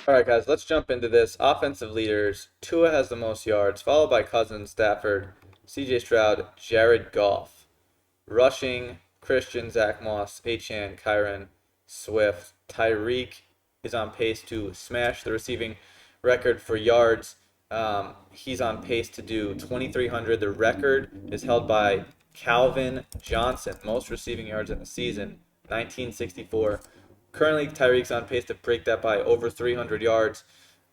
All right, guys, let's jump into this. Offensive leaders. Tua has the most yards, followed by Cousins, Stafford, CJ Stroud, Jared Goff. Rushing, Christian, Zach Moss, Achane, Kyron, Swift. Tyreek is on pace to smash the receiving record for yards. He's on pace to do 2,300. The record is held by Calvin Johnson, most receiving yards in the season, 1964. Currently, Tyreek's on pace to break that by over 300 yards.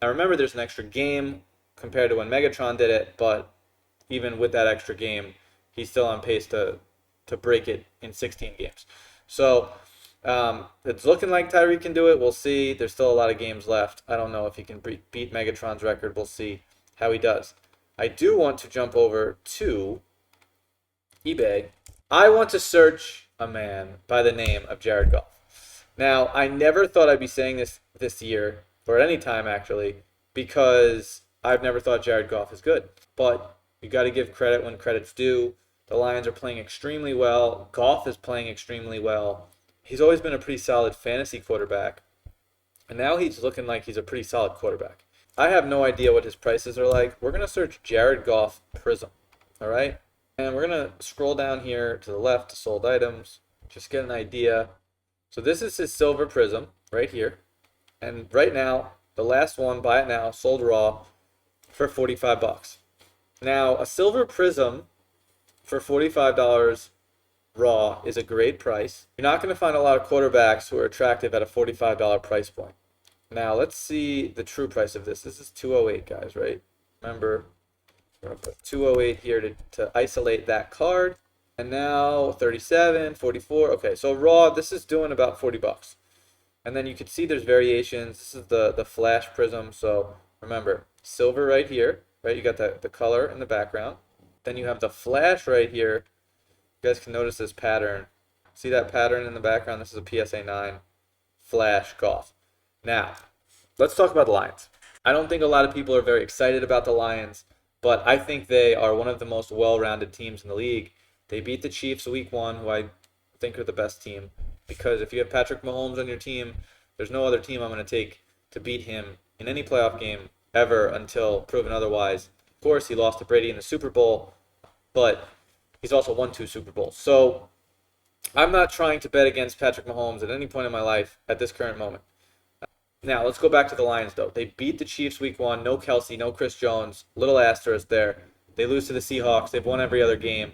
Now, remember, there's an extra game compared to when Megatron did it, but even with that extra game, he's still on pace to break it in 16 games. So it's looking like Tyreek can do it. We'll see. There's still a lot of games left. I don't know if he can beat Megatron's record. We'll see how he does. I do want to jump over to eBay. I want to search a man by the name of Jared Goff. Now, I never thought I'd be saying this year, or at any time actually, because I've never thought Jared Goff is good. But you got to give credit when credit's due. The Lions are playing extremely well. Goff is playing extremely well. He's always been a pretty solid fantasy quarterback. And now he's looking like he's a pretty solid quarterback. I have no idea what his prices are like. We're going to search Jared Goff Prism. All right? And we're going to scroll down here to the left to sold items. Just get an idea. So this is his silver Prism right here. And right now, the last one, buy it now, sold raw for 45 bucks. Now, a silver Prism for $45 raw is a great price. You're not going to find a lot of quarterbacks who are attractive at a $45 price point. Now, let's see the true price of this. This is 208, guys, right? Remember, we're going to put 208 here to isolate that card. And now 37, 44. Okay, so raw, this is doing about 40 bucks. And then you can see there's variations. This is the flash prism. So remember, silver right here, right? You got the color in the background. Then you have the flash right here. You guys can notice this pattern. See that pattern in the background? This is a PSA 9 flash Goff. Now, let's talk about the Lions. I don't think a lot of people are very excited about the Lions, but I think they are one of the most well-rounded teams in the league. They beat the Chiefs week 1, who I think are the best team. Because if you have Patrick Mahomes on your team, there's no other team I'm going to take to beat him in any playoff game ever until proven otherwise. Of course, he lost to Brady in the Super Bowl, but he's also won 2 Super Bowls. So I'm not trying to bet against Patrick Mahomes at any point in my life at this current moment. Now, let's go back to the Lions, though. They beat the Chiefs week 1. No Kelsey, no Chris Jones. Little asterisk there. They lose to the Seahawks. They've won every other game.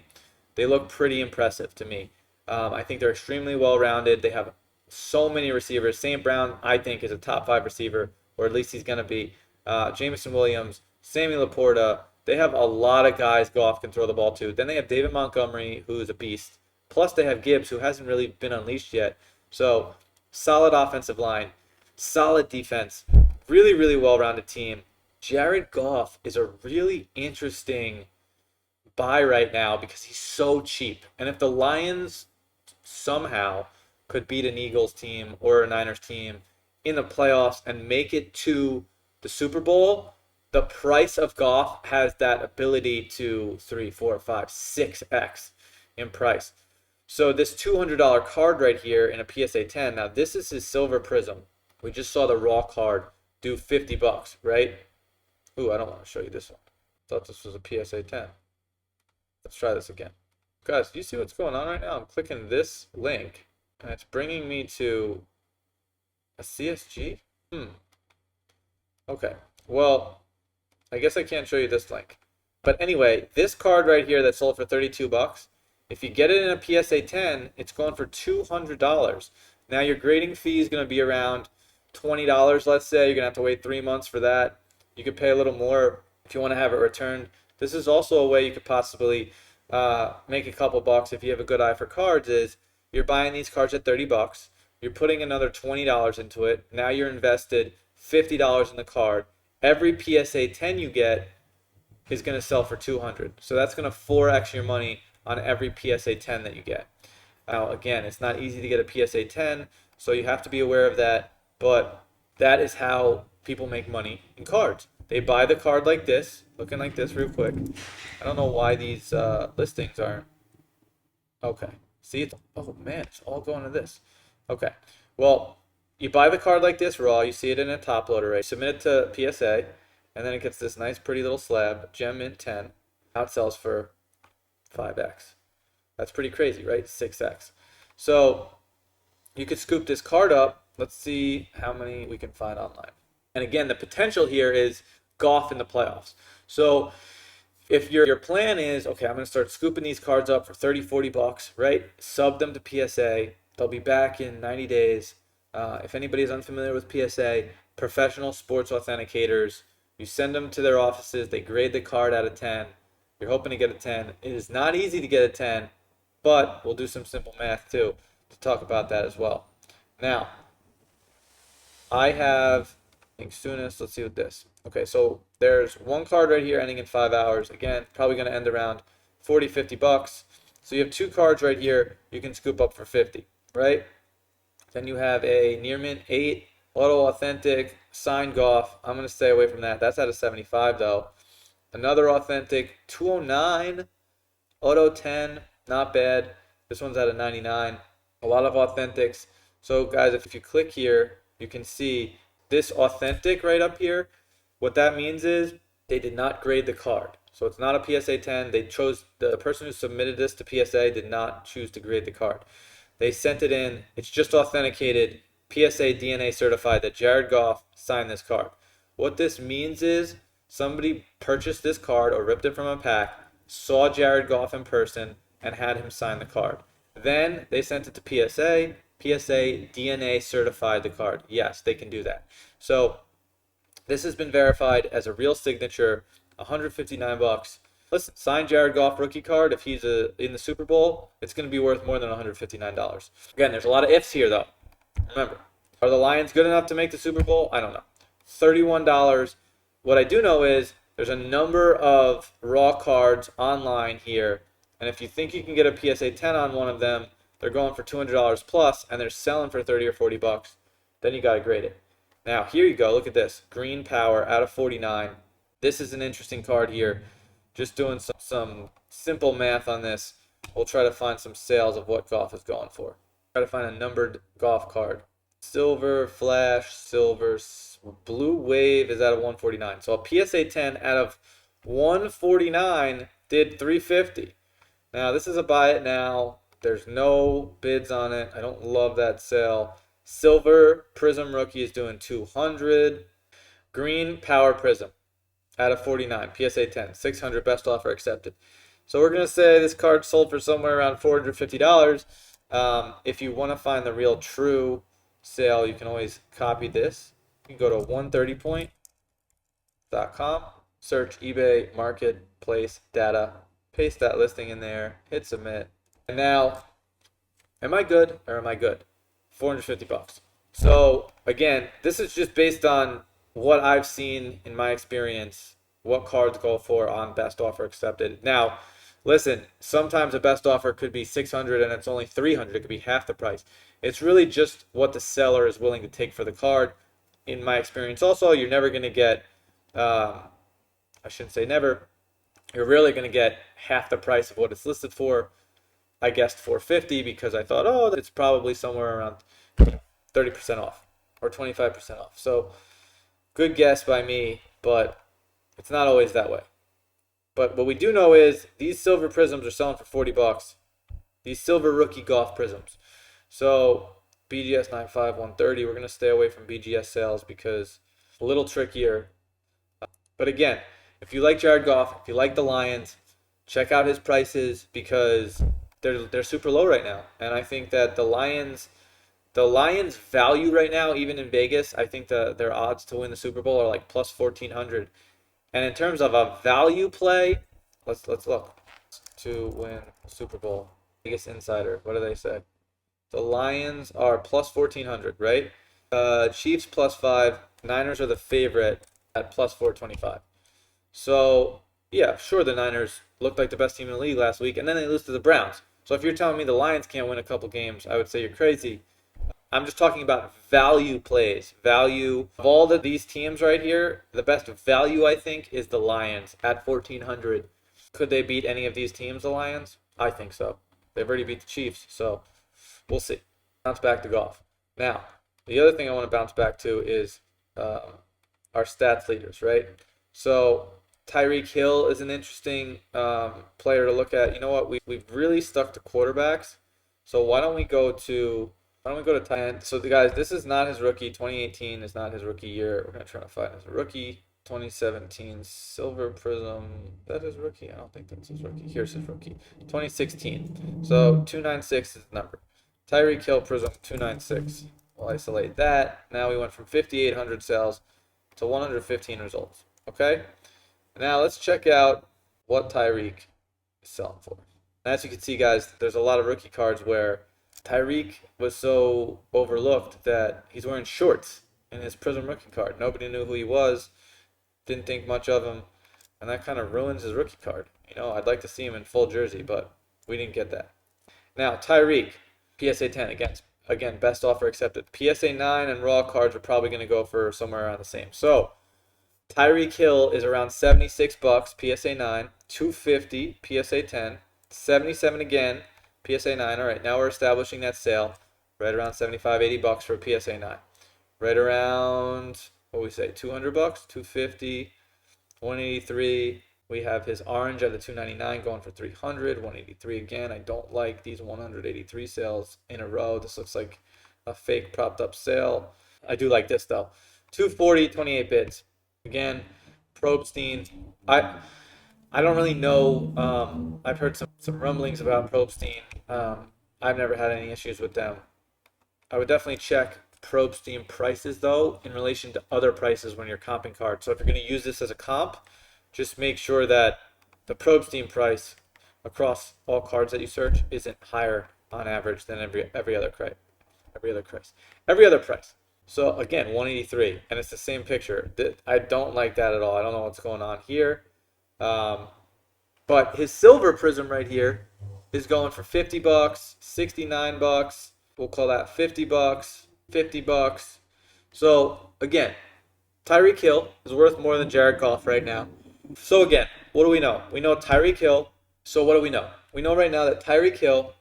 They look pretty impressive to me. I think they're extremely well-rounded. They have so many receivers. St. Brown, I think, is a top 5 receiver, or at least he's going to be. Jameson Williams, Sammy Laporta. They have a lot of guys Goff can throw the ball to. Then they have David Montgomery, who is a beast. Plus, they have Gibbs, who hasn't really been unleashed yet. So, solid offensive line, solid defense, really, really well-rounded team. Jared Goff is a really interesting buy right now because he's so cheap. And if the Lions somehow could beat an Eagles team or a Niners team in the playoffs and make it to the Super Bowl, the price of Goff has that ability to 3, 4, 5, 6x in price. So this $200 card right here in a PSA 10, now this is his silver prism. We just saw the raw card do 50 bucks, right? Ooh, I don't want to show you this one. Thought this was a PSA 10. Let's try this again. Guys, do you see what's going on right now? I'm clicking this link, and it's bringing me to a CSG? Okay. Well, I guess I can't show you this link. But anyway, this card right here that sold for 32 bucks, if you get it in a PSA 10, it's going for $200. Now your grading fee is going to be around $20, let's say. You're going to have to wait 3 months for that. You could pay a little more if you want to have it returned. This is also a way you could possibly make a couple bucks if you have a good eye for cards. Is you're buying these cards at 30 bucks. You're putting another $20 into it. Now you're invested $50 in the card. Every PSA 10 you get is going to sell for $200. So that's going to 4x your money on every PSA 10 that you get. Now, again, it's not easy to get a PSA 10, so you have to be aware of that. But that is how people make money in cards. They buy the card like this, looking like this real quick. I don't know why these listings aren't. Okay. See, oh man, it's all going to this. Okay. Well, You buy the card like this raw, you see it in a top loader, right? Submit it to PSA, and then it gets this nice pretty little slab, gem mint 10. Now it sells for 5x. That's pretty crazy, right? 6x. So you could scoop this card up. Let's see how many we can find online. And again, the potential here is golf in the playoffs. So if your plan is, okay, I'm going to start scooping these cards up for 30, 40 bucks, right? Sub them to PSA. They'll be back in 90 days. If anybody's unfamiliar with PSA, professional sports authenticators, you send them to their offices. They grade the card out of 10. You're hoping to get a 10. It is not easy to get a 10, but we'll do some simple math too to talk about that as well. Now, I have, I think soonest, let's see what this. Okay, so there's one card right here ending in 5 hours. Again, probably going to end around 40, 50 bucks. So you have two cards right here you can scoop up for 50, right? Then you have a near mint 8 auto authentic signed golf. I'm going to stay away from that. That's out of 75 though. Another authentic 209 auto 10, not bad. This one's out of 99. A lot of authentics. So guys, if you click here, you can see this authentic right up here. What that means is they did not grade the card. So it's not a PSA 10. They chose, the person who submitted this to PSA did not choose to grade the card. They sent it in. It's just authenticated, PSA DNA certified that Jared Goff signed this card. What this means is somebody purchased this card or ripped it from a pack, saw Jared Goff in person, and had him sign the card. Then they sent it to PSA. PSA DNA certified the card. Yes, they can do that. So this has been verified as a real signature, 159 bucks. Listen, sign Jared Goff rookie card. If he's in the Super Bowl, it's going to be worth more than $159. Again, there's a lot of ifs here, though. Remember, are the Lions good enough to make the Super Bowl? I don't know. $31. What I do know is there's a number of raw cards online here, and if you think you can get a PSA 10 on one of them, they're going for $200 plus, and they're selling for 30 or 40 bucks. Then you got to grade it. Now, here you go. Look at this. Green Power out of 49. This is an interesting card here. Just doing some simple math on this. We'll try to find some sales of what Goff is going for. Try to find a numbered Goff card. Silver, Flash, Silver, Blue Wave is out of 149. So a PSA 10 out of 149 did 350. Now, this is a buy it now. There's no bids on it. I don't love that sale. Silver Prism Rookie is doing 200. Green Power Prism out of 49. PSA 10. 600 best offer accepted. So we're going to say this card sold for somewhere around $450. If you want to find the real true sale, you can always copy this. You can go to 130point.com, search eBay marketplace data, paste that listing in there, hit submit. And now, am I good or am I good? 450 bucks. So again, this is just based on what I've seen in my experience, what cards go for on best offer accepted. Now, listen, sometimes a best offer could be 600 and it's only 300. It could be half the price. It's really just what the seller is willing to take for the card. In my experience also, you're never going to get, I shouldn't say never, you're really going to get half the price of what it's listed for. I guessed 450 because I thought, oh, it's probably somewhere around 30% off or 25% off. So good guess by me, but it's not always that way. But what we do know is these silver prisms are selling for 40 bucks. These silver rookie golf prisms. So BGS 95 130, we're going to stay away from BGS sales because it's a little trickier. But again, if you like Jared Goff, if you like the Lions, check out his prices because they're super low right now. And I think that the Lions value right now, even in Vegas, I think their odds to win the Super Bowl are like plus 1,400. And in terms of a value play, let's look to win Super Bowl. Vegas Insider, what do they say? The Lions are plus 1,400, right? Chiefs plus 5. Niners are the favorite at plus 425. So yeah, sure, the Niners looked like the best team in the league last week, and then they lose to the Browns. So if you're telling me the Lions can't win a couple games, I would say you're crazy. I'm just talking about value plays. Value of all of these teams right here, the best value I think is the Lions at 1,400. Could they beat any of these teams, the Lions? I think so. They've already beat the Chiefs, so we'll see. Bounce back to golf. Now, The other thing I want to bounce back to is our stats leaders, right? So Tyreek Hill is an interesting player to look at. You know what? We've really stuck to quarterbacks. So why don't we go to tight end? So the guys, this is not his rookie. 2018 is not his rookie year. We're gonna try to find his rookie. 2017 Silver Prism. That is rookie. I don't think that's his rookie. Here's his rookie. 2016. So 296 is the number. Tyreek Hill Prism 296. We'll isolate that. Now we went from 5,800 sales to 115 results. Okay? Now let's check out what Tyreek is selling for. As you can see, guys, there's a lot of rookie cards where Tyreek was so overlooked that he's wearing shorts in his Prism rookie card. Nobody knew who he was, didn't think much of him, and that kind of ruins his rookie card. You know, I'd like to see him in full jersey, but we didn't get that. Now, Tyreek, PSA 10, again, best offer accepted. PSA 9 and raw cards are probably going to go for somewhere around the same. So, Tyreek Hill is around 76 bucks, PSA 9, 250, PSA 10, 77 again, PSA 9. All right, now we're establishing that sale. Right around 75, 80 bucks for a PSA 9. Right around, what do we say, 200 bucks, 250, 183. We have his orange at the 299 going for 300, 183 again. I don't like these 183 sales in a row. This looks like a fake propped up sale. I do like this though. 240, 28 bids. Again, Probstein. I don't really know. I've heard some rumblings about Probstein. I've never had any issues with them. I would definitely check Probstein prices though in relation to other prices when you're comping cards. So if you're going to use this as a comp, just make sure that the Probstein price across all cards that you search isn't higher on average than every other price. So again, 183, and it's the same picture. I don't like that at all. I don't know what's going on here. But his silver prism right here is going for 50 bucks, 69 bucks. We'll call that 50 bucks, 50 bucks. So again, Tyreek Hill is worth more than Jared Goff right now. So again, what do we know? We know Tyreek Hill. So what do we know? We know right now that Tyreek Hill,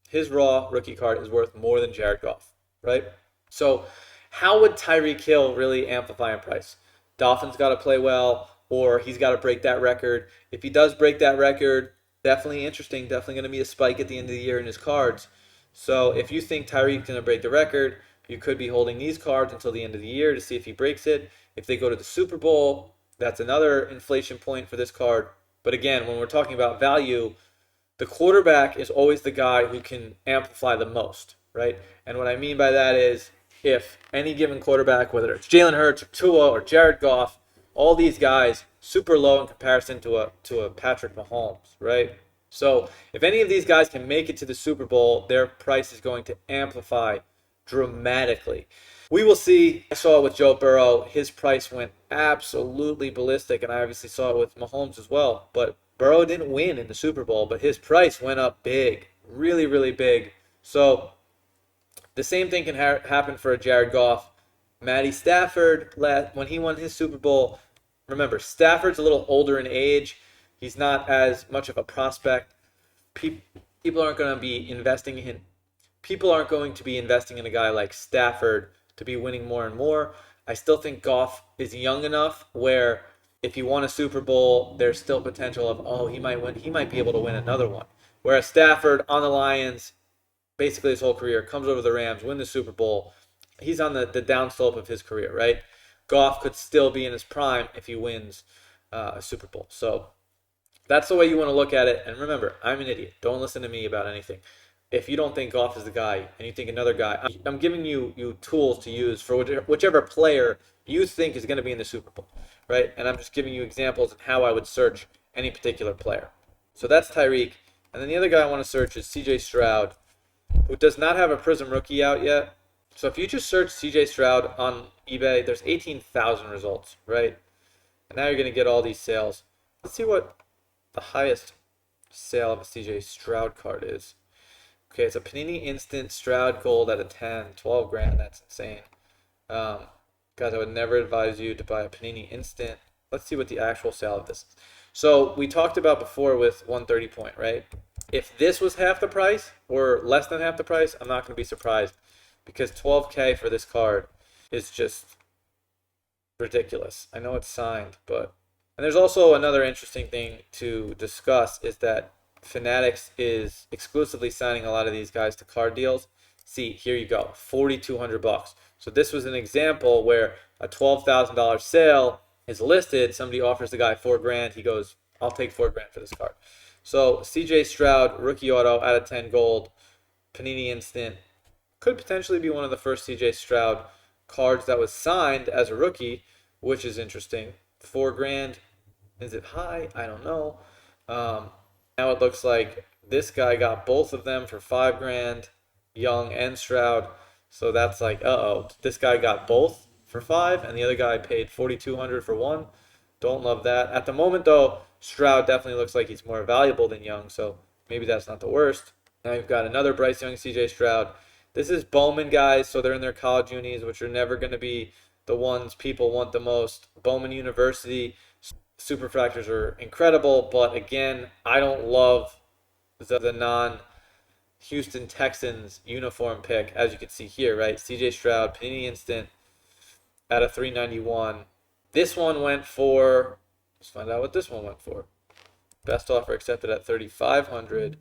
his raw rookie card, is worth more than Jared Goff, right? So how would Tyreek Hill really amplify in price? Dolphins got to play well, or he's got to break that record. If he does break that record, definitely interesting. Definitely going to be a spike at the end of the year in his cards. So if you think Tyreek's going to break the record, you could be holding these cards until the end of the year to see if he breaks it. If they go to the Super Bowl, that's another inflation point for this card. But again, when we're talking about value, the quarterback is always the guy who can amplify the most, right? And what I mean by that is if any given quarterback, whether it's Jalen Hurts or Tua or Jared Goff, all these guys super low in comparison to a Patrick Mahomes, right? So if any of these guys can make it to the Super Bowl, their price is going to amplify dramatically. We will see. I saw it with Joe Burrow. His price went absolutely ballistic, and I obviously saw it with Mahomes as well. But Burrow didn't win in the Super Bowl, but his price went up big, really, really big. So the same thing can happen for a Jared Goff. Matty Stafford, when he won his Super Bowl, remember, Stafford's a little older in age. He's not as much of a prospect. People aren't going to be investing in a guy like Stafford to be winning more and more. I still think Goff is young enough where if he won a Super Bowl, there's still potential of, he might win. He might be able to win another one. Whereas Stafford on the Lions, basically his whole career, comes over the Rams, win the Super Bowl. He's on the downslope of his career, right? Goff could still be in his prime if he wins a Super Bowl. So that's the way you want to look at it. And remember, I'm an idiot. Don't listen to me about anything. If you don't think Goff is the guy and you think another guy, I'm giving you tools to use for whichever player you think is going to be in the Super Bowl, right? And I'm just giving you examples of how I would search any particular player. So that's Tyreek. And then the other guy I want to search is CJ Stroud, who does not have a Prism rookie out yet. So if you just search CJ Stroud on eBay, there's 18,000 results, right? And now you're going to get all these sales. Let's see what the highest sale of a CJ Stroud card is. Okay, it's a Panini Instant Stroud Gold at a 10, 12 grand. That's insane. Guys, I would never advise you to buy a Panini Instant. Let's see what the actual sale of this is. So we talked about before with 130 point, right? If this was half the price or less than half the price, I'm not going to be surprised because 12K for this card is just ridiculous. I know it's signed, but and there's also another interesting thing to discuss is that Fanatics is exclusively signing a lot of these guys to card deals. See, here you go, $4,200. So this was an example where a $12,000 sale is listed. Somebody offers the guy $4,000. He goes, "I'll take $4,000 for this card." So CJ Stroud, rookie auto out of 10 gold, Panini Instant, could potentially be one of the first CJ Stroud cards that was signed as a rookie, which is interesting. $4,000, is it high? I don't know. Now it looks like this guy got both of them for $5,000, Young and Stroud. So that's like, uh-oh, this guy got both for $5,000, and the other guy paid $4,200 for one. Don't love that. At the moment, though, Stroud definitely looks like he's more valuable than Young, so maybe that's not the worst. Now you've got another Bryce Young, CJ Stroud. This is Bowman guys, so they're in their college unis, which are never going to be the ones people want the most. Bowman University, superfractors are incredible, but again, I don't love the non-Houston Texans uniform pick, as you can see here, right? CJ Stroud, Panini Instant, at a 391. This one went for, let's find out what this one went for. Best offer accepted at 3,500.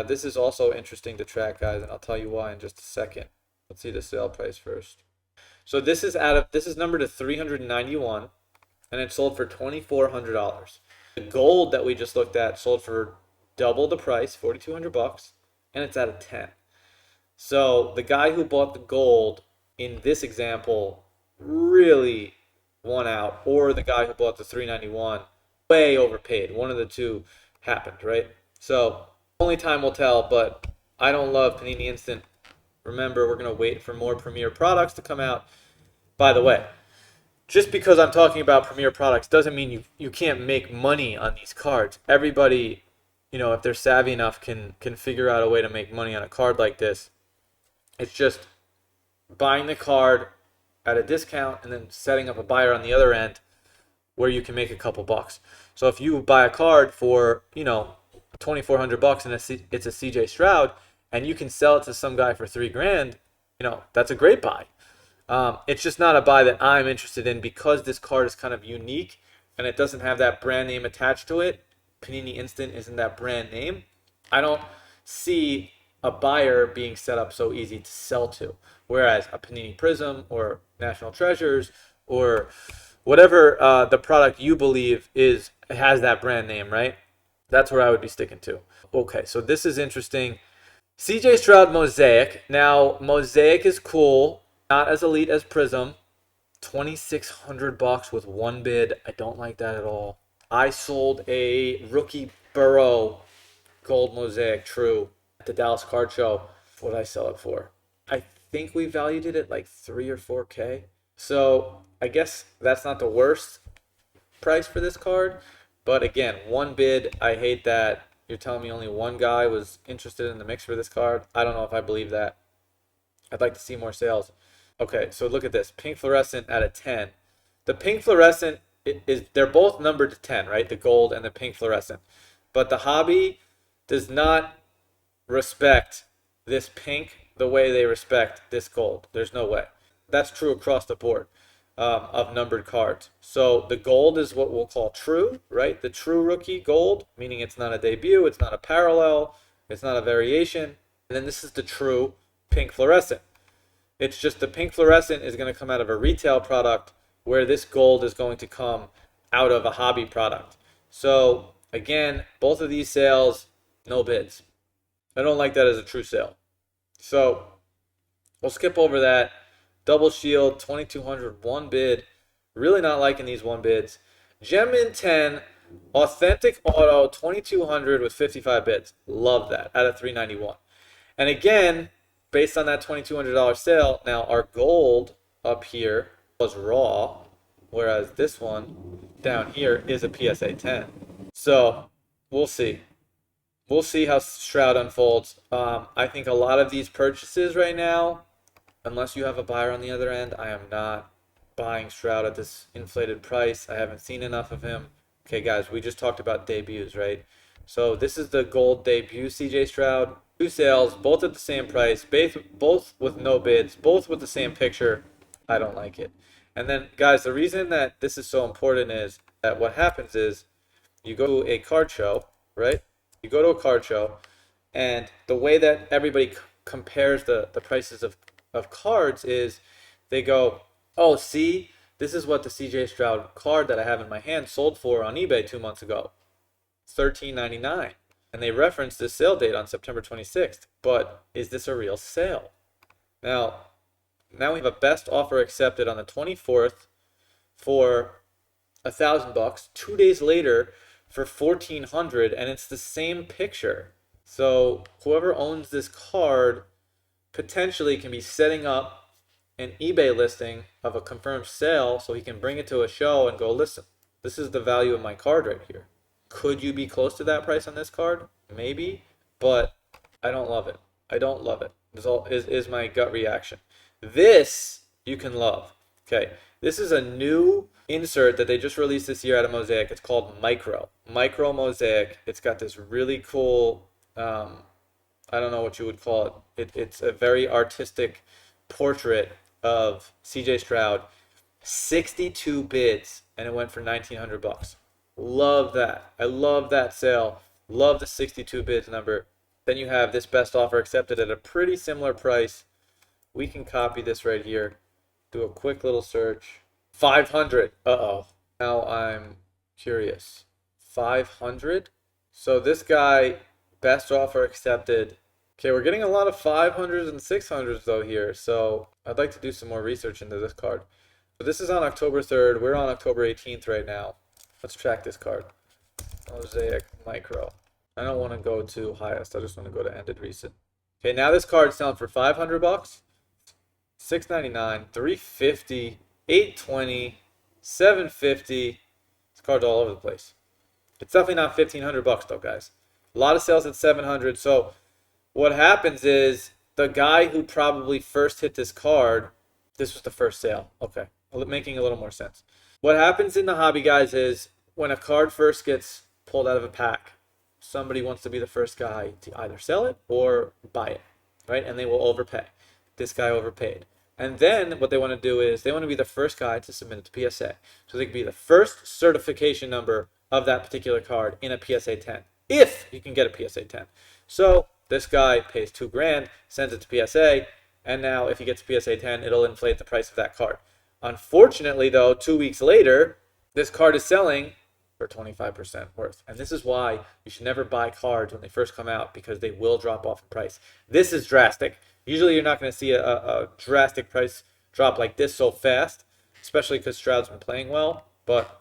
This is also interesting to track, guys, and I'll tell you why in just a second. Let's see the sale price first. So this is numbered to 391, and it sold for $2,400. The gold that we just looked at sold for double the price, $4,200, and it's at a 10. So the guy who bought the gold in this example really won out, or the guy who bought the 391 way overpaid. One of the two happened, right? So only time will tell, but I don't love Panini Instant. Remember, we're going to wait for more Premier products to come out. By the way, just because I'm talking about Premier products doesn't mean you can't make money on these cards. Everybody, if they're savvy enough, can figure out a way to make money on a card like this. It's just buying the card at a discount and then setting up a buyer on the other end where you can make a couple bucks. So if you buy a card for, $2,400 and it's a CJ Stroud, and you can sell it to some guy for $3,000, that's a great buy. It's just not a buy that I'm interested in because this card is kind of unique and it doesn't have that brand name attached to it. Panini Instant isn't that brand name. I don't see a buyer being set up so easy to sell to. Whereas a Panini Prism or National Treasures or whatever the product you believe has that brand name, right? That's where I would be sticking to. Okay, so this is interesting. CJ Stroud Mosaic. Now, Mosaic is cool. Not as elite as Prism. $2,600 with one bid. I don't like that at all. I sold a rookie Burrow gold Mosaic True at the Dallas Card Show. What did I sell it for? I think we valued it at like 3 or 4K. So I guess that's not the worst price for this card. But again, one bid. I hate that. You're telling me only one guy was interested in the mix for this card. I don't know if I believe that. I'd like to see more sales. Okay, so look at this. Pink fluorescent at a 10. The pink fluorescent they're both numbered to 10, right? The gold and the pink fluorescent. But the hobby does not respect this pink the way they respect this gold. There's no way. That's true across the board of numbered cards. So the gold is what we'll call true, right? The true rookie gold, meaning it's not a debut, it's not a parallel, it's not a variation. And then this is the true pink fluorescent. It's just the pink fluorescent is going to come out of a retail product where this gold is going to come out of a hobby product. So again, both of these sales, no bids. I don't like that as a true sale. So we'll skip over that. Double Shield, 2,200, one bid. Really not liking these one bids. Gem in 10, Authentic Auto, 2,200 with 55 bids. Love that, out of 391. And again, based on that $2,200 sale, now our gold up here was raw, whereas this one down here is a PSA 10. So we'll see. We'll see how Stroud unfolds. I think a lot of these purchases right now, unless you have a buyer on the other end, I am not buying Stroud at this inflated price. I haven't seen enough of him. Okay, guys, we just talked about debuts, right? So this is the gold debut CJ Stroud. Two sales, both at the same price, both with no bids, both with the same picture. I don't like it. And then, guys, the reason that this is so important is that what happens is you go to a card show, right? You go to a card show, and the way that everybody compares the prices of cards is they go, oh, see, this is what the CJ Stroud card that I have in my hand sold for on eBay 2 months ago, $13.99. And they reference this sale date on September 26th. But is this a real sale? Now we have a best offer accepted on the 24th for $1,000. 2 days later for 1,400, and it's the same picture. So whoever owns this card potentially can be setting up an eBay listing of a confirmed sale so he can bring it to a show and go, listen, this is the value of my card right here. Could you be close to that price on this card? Maybe, but I don't love it. I don't love it. This is my gut reaction. This you can love. Okay, this is a new insert that they just released this year out of Mosaic. It's called Micro Mosaic. It's got this really cool, I don't know what you would call it. It's a very artistic portrait of CJ Stroud. 62 bids, and it went for $1,900. Love that. I love that sale. Love the 62 bids number. Then you have this best offer accepted at a pretty similar price. We can copy this right here. Do a quick little search. 500. Uh-oh. Now I'm curious. 500? So this guy, best offer accepted. Okay, we're getting a lot of 500s and 600s though here. So I'd like to do some more research into this card. So this is on October 3rd. We're on October 18th right now. Let's track this card. Mosaic Micro. I don't want to go to highest. I just want to go to ended recent. Okay, now this card's selling for $500, $6.99, $350, $820, $750. This card's all over the place. It's definitely not $1,500 though, guys. A lot of sales at $700. So what happens is the guy who probably first hit this card, this was the first sale. Okay, making a little more sense. What happens in the hobby, guys, is when a card first gets pulled out of a pack, somebody wants to be the first guy to either sell it or buy it, right? And they will overpay. This guy overpaid. And then what they want to do is they want to be the first guy to submit it to PSA. So they can be the first certification number of that particular card in a PSA 10, if you can get a PSA 10. So this guy pays $2,000, sends it to PSA, and now if he gets a PSA 10, it'll inflate the price of that card. Unfortunately, though, 2 weeks later, this card is selling for 25% worth. And this is why you should never buy cards when they first come out, because they will drop off in price. This is drastic. Usually you're not going to see a drastic price drop like this so fast, especially because Stroud's been playing well. But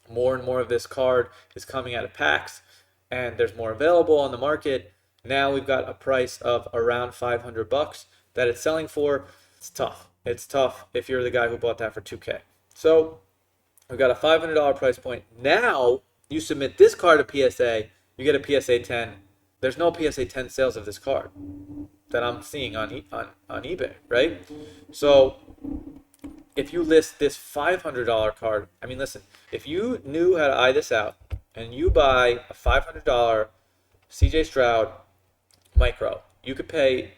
more and more of this card is coming out of packs, and there's more available on the market. Now we've got a price of around $500 that it's selling for. It's tough. It's tough if you're the guy who bought that for $2,000. So we've got a $500 price point. Now you submit this card to PSA, you get a PSA 10. There's no PSA 10 sales of this card that I'm seeing on eBay, right? So if you list this $500 card, I mean, listen, if you knew how to eye this out and you buy a $500 CJ Stroud Micro, you could pay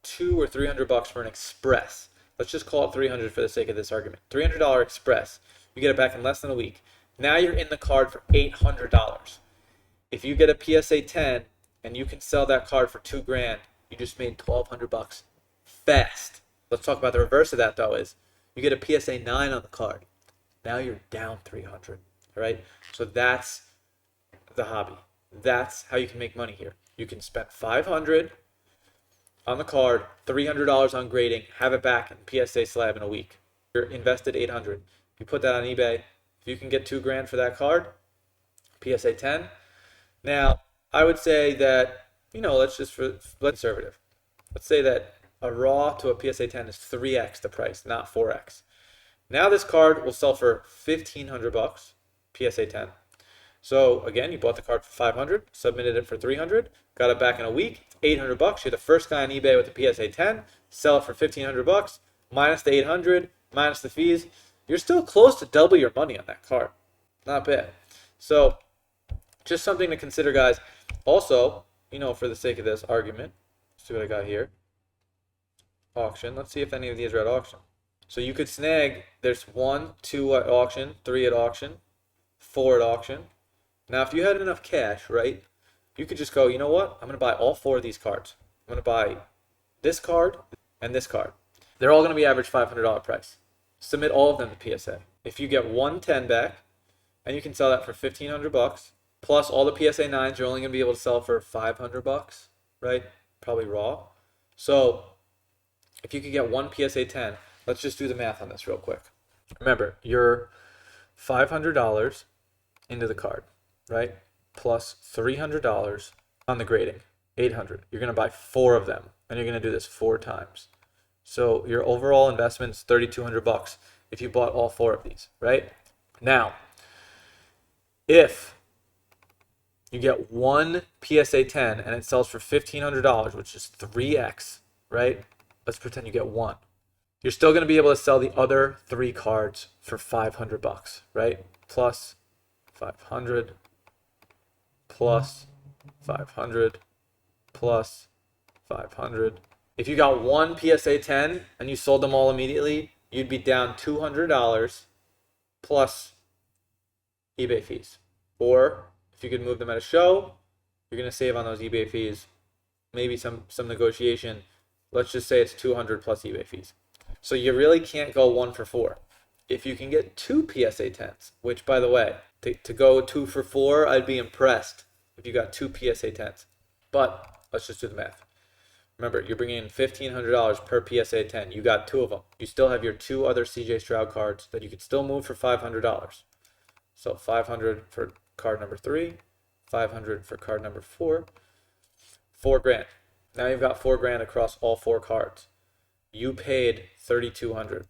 $200 or $300 for an express. Let's just call it $300 for the sake of this argument. $300 express. You get it back in less than a week. Now you're in the card for $800. If you get a PSA 10 and you can sell that card for $2,000, you just made $1,200 fast. Let's talk about the reverse of that though. Is you get a PSA 9 on the card. Now you're down $300. All right. So that's the hobby. That's how you can make money here. You can spend $500 on the card, $300 on grading, have it back in PSA slab in a week. You're invested $800. You put that on eBay. If you can get $2,000 for that card, PSA 10. Now, I would say that, let's conservative. Let's say that a raw to a PSA 10 is 3x the price, not 4x. Now this card will sell for $1,500, PSA 10. So again, you bought the card for $500, submitted it for $300, got it back in a week, it's $800. You're the first guy on eBay with the PSA 10. Sell it for $1,500, minus the $800, minus the fees. You're still close to double your money on that card. Not bad. So Just something to consider, guys. Also, for the sake of this argument, see what I got here. Auction. Let's see if any of these are at auction. So you could snag, there's 1, 2 at auction, 3 at auction, 4 at auction. Now, if you had enough cash, right, you could just go, you know what? I'm going to buy all 4 of these cards. I'm going to buy this card and this card. They're all going to be average $500 price. Submit all of them to PSA. If you get 110 back, and you can sell that for $1,500, plus all the PSA 9s, you're only going to be able to sell for $500, right? Probably raw. So if you could get one PSA 10, let's just do the math on this real quick. Remember, you're $500 into the card, right? Plus $300 on the grading, $800. You're going to buy 4 of them, and you're going to do this 4 times. So your overall investment's $3,200 if you bought all 4 of these, right? Now, if you get one PSA 10 and it sells for $1,500, which is 3x, right? Let's pretend you get one. You're still going to be able to sell the other 3 cards for $500, right? Plus 500, plus 500, plus 500. If you got one PSA 10 and you sold them all immediately, you'd be down $200 plus eBay fees. Or if you could move them at a show, you're going to save on those eBay fees, maybe some negotiation. Let's just say it's $200 plus eBay fees. So you really can't go 1 for 4. If you can get 2 PSA 10s, which, by the way, to go 2 for 4, I'd be impressed if you got 2 PSA 10s. But let's just do the math. Remember, you're bringing in $1,500 per PSA 10. You got 2 of them. You still have your 2 other CJ Stroud cards that you could still move for $500. So $500 for card number 3, $500 for card number 4, $4,000. Now you've got $4,000 across all 4 cards. You paid $3,200.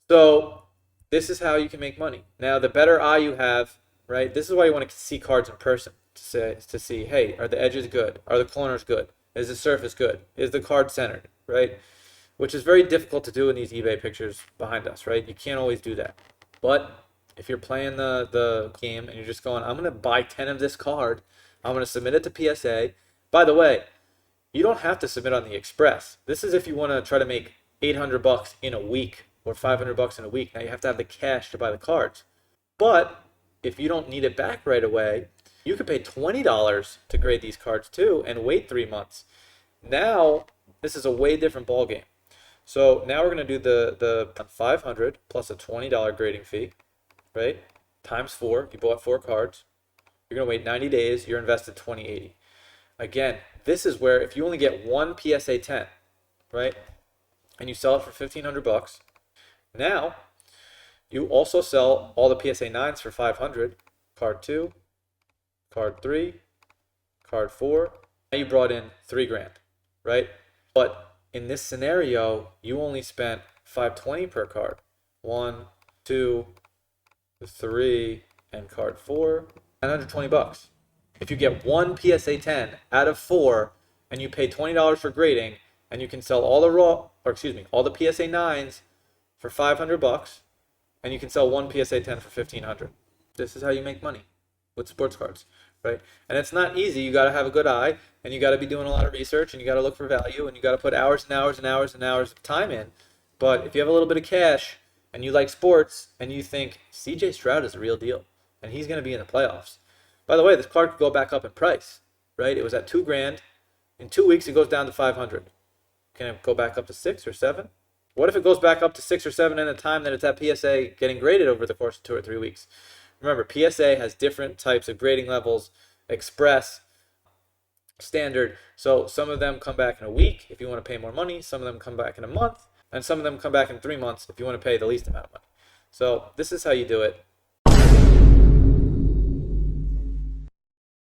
So this is how you can make money. Now, the better eye you have, right? This is why you want to see cards in person to see, hey, are the edges good? Are the corners good? Is the surface good? Is the card centered, right? Which is very difficult to do in these eBay pictures behind us, right? You can't always do that. But if you're playing the game and you're just going, I'm going to buy 10 of this card, I'm going to submit it to PSA. By the way, you don't have to submit on the Express. This is if you want to try to make $800 in a week or $500 in a week. Now you have to have the cash to buy the cards. But if you don't need it back right away, you could pay $20 to grade these cards too and wait 3 months. Now, this is a way different ball game. So now we're going to do the $500 plus a $20 grading fee, right? Times 4. You bought 4 cards. You're going to wait 90 days. You're invested $2,080. Again, this is where if you only get one PSA 10, right, and you sell it for $1,500, now you also sell all the PSA 9s for $500, card 2, card 3, card 4. Now you brought in $3,000, right? But in this scenario, you only spent $520 per card. 1, 2, 3, and card 4, $920. If you get one PSA 10 out of 4 and you pay $20 for grading and you can sell all the all the PSA 9s for $500 and you can sell one PSA 10 for $1,500. This is how you make money with sports cards, right? And it's not easy. You got to have a good eye and you got to be doing a lot of research and you got to look for value and you got to put hours and hours and hours and hours of time in. But if you have a little bit of cash and you like sports and you think CJ Stroud is a real deal and he's going to be in the playoffs. By the way, this card could go back up in price, right? It was at $2,000. In 2 weeks, it goes down to $500. Can it go back up to 6 or 7? What if it goes back up to 6 or 7 in the time that it's at PSA getting graded over the course of 2 or 3 weeks? Remember, PSA has different types of grading levels, express, standard. So some of them come back in a week if you want to pay more money. Some of them come back in a month. And some of them come back in 3 months if you want to pay the least amount of money. So this is how you do it.